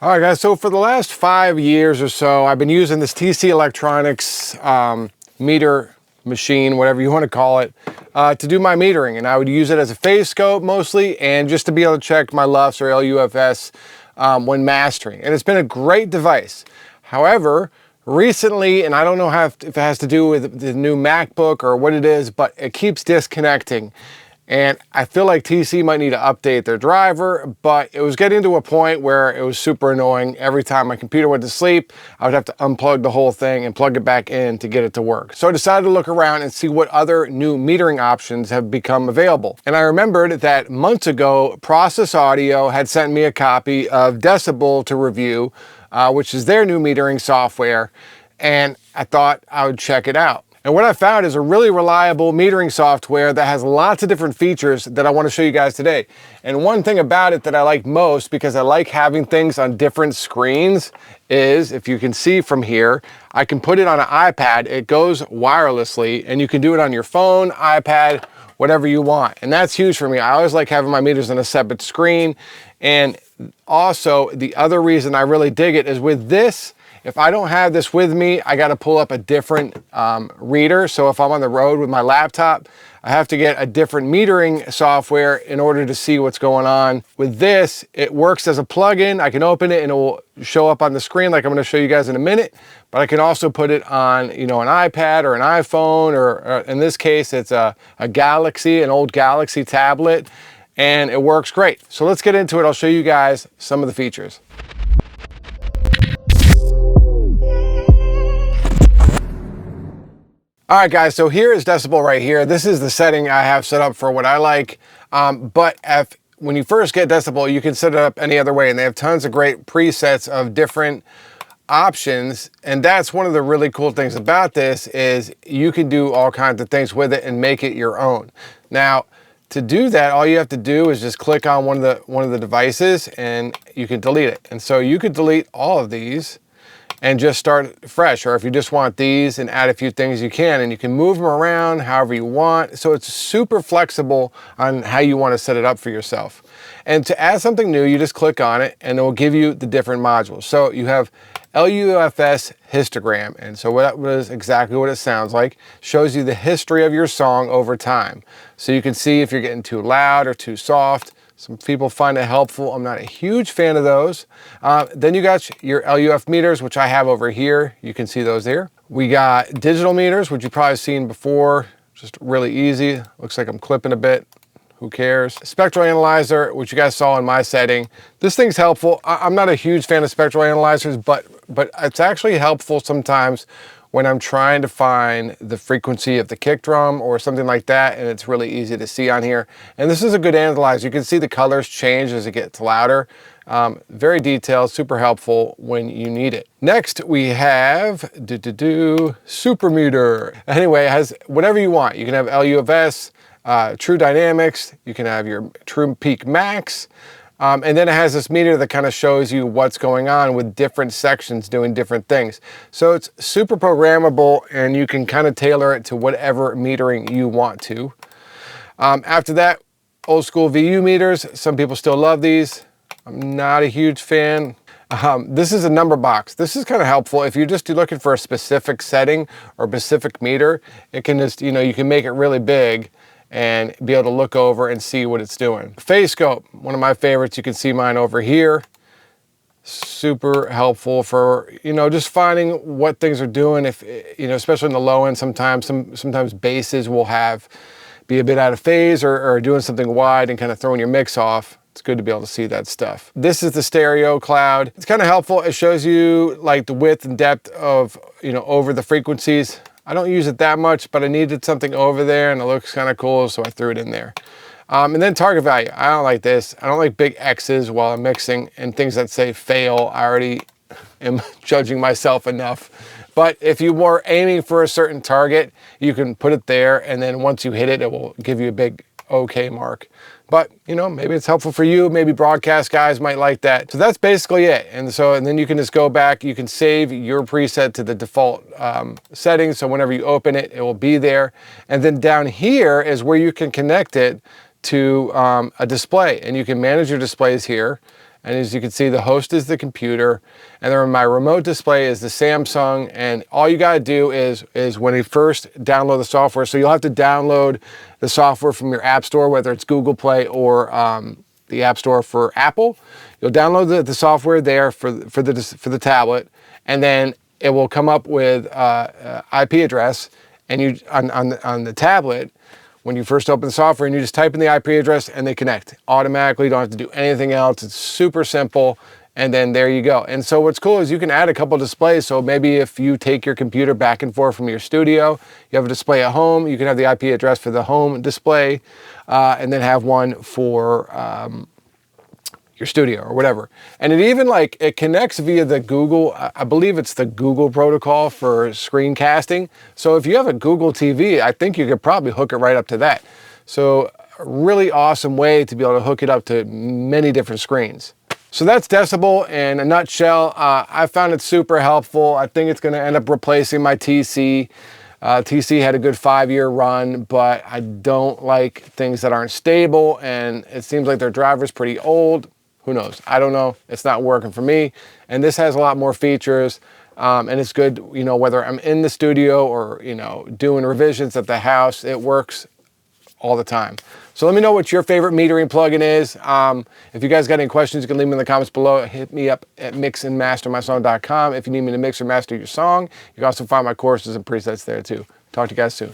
All right, guys, so for the last 5 years or so, I've been using this TC Electronics meter machine, whatever you want to call it, to do my metering. And I would use it as a phase scope mostly, and just to be able to check my LUFS or LUFS when mastering. And it's been a great device. However, recently, and I don't know if it has to do with the new MacBook or what it is, but it keeps disconnecting. And I feel like TC might need to update their driver, but it was getting to a point where it was super annoying. Every time my computer went to sleep, I would have to unplug the whole thing and plug it back in to get it to work. So I decided to look around and see what other new metering options have become available. And I remembered that months ago, Process Audio had sent me a copy of Decibel to review, which is their new metering software. And I thought I would check it out. And what I found is a really reliable metering software that has lots of different features that I want to show you guys today. And one thing about it that I like most, because I like having things on different screens, is if you can see from here, I can put it on an iPad. It goes wirelessly, and you can do it on your phone, iPad, whatever you want. And that's huge for me. I always like having my meters on a separate screen. And also, the other reason I really dig it is with this, if I don't have this with me, I got to pull up a different reader. So if I'm on the road with my laptop, I have to get a different metering software in order to see what's going on. With this, it works as a plugin. I can open it and it will show up on the screen like I'm going to show you guys in a minute. But I can also put it on, an iPad or an iPhone, or in this case, it's a Galaxy, an old Galaxy tablet, and it works great. So let's get into it. I'll show you guys some of the features. All right, guys, so here is Decibel right here. This is the setting I have set up for what I like. But when you first get Decibel, you can set it up any other way, and they have tons of great presets of different options. And that's one of the really cool things about this is you can do all kinds of things with it and make it your own. Now, to do that, all you have to do is just click on one of the devices and you can delete it. And so you could delete all of these and just start fresh. Or if you just want these and add a few things, you can, and you can move them around however you want. So it's super flexible on how you want to set it up for yourself. And to add something new, you just click on it and it will give you the different modules. So you have LUFS histogram. And so that was exactly what it sounds like. Shows you the history of your song over time. So you can see if you're getting too loud or too soft. Some people find it helpful. I'm not a huge fan of those. Then you got your LUF meters, which I have over here. You can see those here. We got digital meters, which you've probably seen before. Just really easy. Looks like I'm clipping a bit. Who cares? Spectral analyzer, which you guys saw in my setting. This thing's helpful. I'm not a huge fan of spectral analyzers, but it's actually helpful sometimes when I'm trying to find the frequency of the kick drum or something like that, and it's really easy to see on here. And this is a good analyzer. You can see the colors change as it gets louder. Very detailed, super helpful when you need it. Next, we have Super Meter. Anyway, it has whatever you want. You can have LUFS, True Dynamics, you can have your True Peak Max, and then it has this meter that kind of shows you what's going on with different sections doing different things. So it's super programmable, and you can kind of tailor it to whatever metering you want to. After that, old school VU meters. Some people still love these. I'm not a huge fan. This is a number box. This is kind of helpful if you're just looking for a specific setting or specific meter. It can just, you can make it really big and be able to look over and see what it's doing. Phase scope, one of my favorites. You can see mine over here. Super helpful for, just finding what things are doing. If, especially in the low end, sometimes basses will be a bit out of phase or doing something wide and kind of throwing your mix off. It's good to be able to see that stuff. This is the stereo cloud. It's kind of helpful. It shows you like the width and depth of, over the frequencies. I don't use it that much, but I needed something over there and it looks kind of cool, so I threw it in there. And then target value. I don't like this. I don't like big X's while I'm mixing and things that say fail. I already am judging myself enough. But if you were aiming for a certain target, you can put it there, and then once you hit it, it will give you a big OK mark. But, maybe it's helpful for you. Maybe broadcast guys might like that. So that's basically it. And then you can just go back. You can save your preset to the default settings. So whenever you open it, it will be there. And then down here is where you can connect it to a display. And you can manage your displays here. And as you can see, the host is the computer, and then my remote display is the Samsung. And all you gotta do is when you first download the software, so you'll have to download the software from your app store, whether it's Google Play or the app store for Apple. You'll download the software there for the tablet, and then it will come up with IP address, and you on the tablet, when you first open the software, and you just type in the IP address and they connect automatically. You don't have to do anything else. It's super simple, and then there you go. And so what's cool is you can add a couple displays. So maybe if you take your computer back and forth from your studio, you have a display at home, you can have the IP address for the home display, and then have one for your studio or whatever. And it even it connects via the Google, I believe it's the Google protocol for screencasting. So if you have a Google TV, I think you could probably hook it right up to that. So a really awesome way to be able to hook it up to many different screens. So that's Decibel in a nutshell. I found it super helpful. I think it's gonna end up replacing my TC. TC had a good 5-year run, but I don't like things that aren't stable, and it seems like their driver's pretty old. Who knows? I don't know. It's not working for me. And this has a lot more features, and it's good, whether I'm in the studio or, doing revisions at the house, it works all the time. So let me know what your favorite metering plugin is. If you guys got any questions, you can leave them in the comments below. Hit me up at mixandmastermysong.com. If you need me to mix or master your song, you can also find my courses and presets there too. Talk to you guys soon.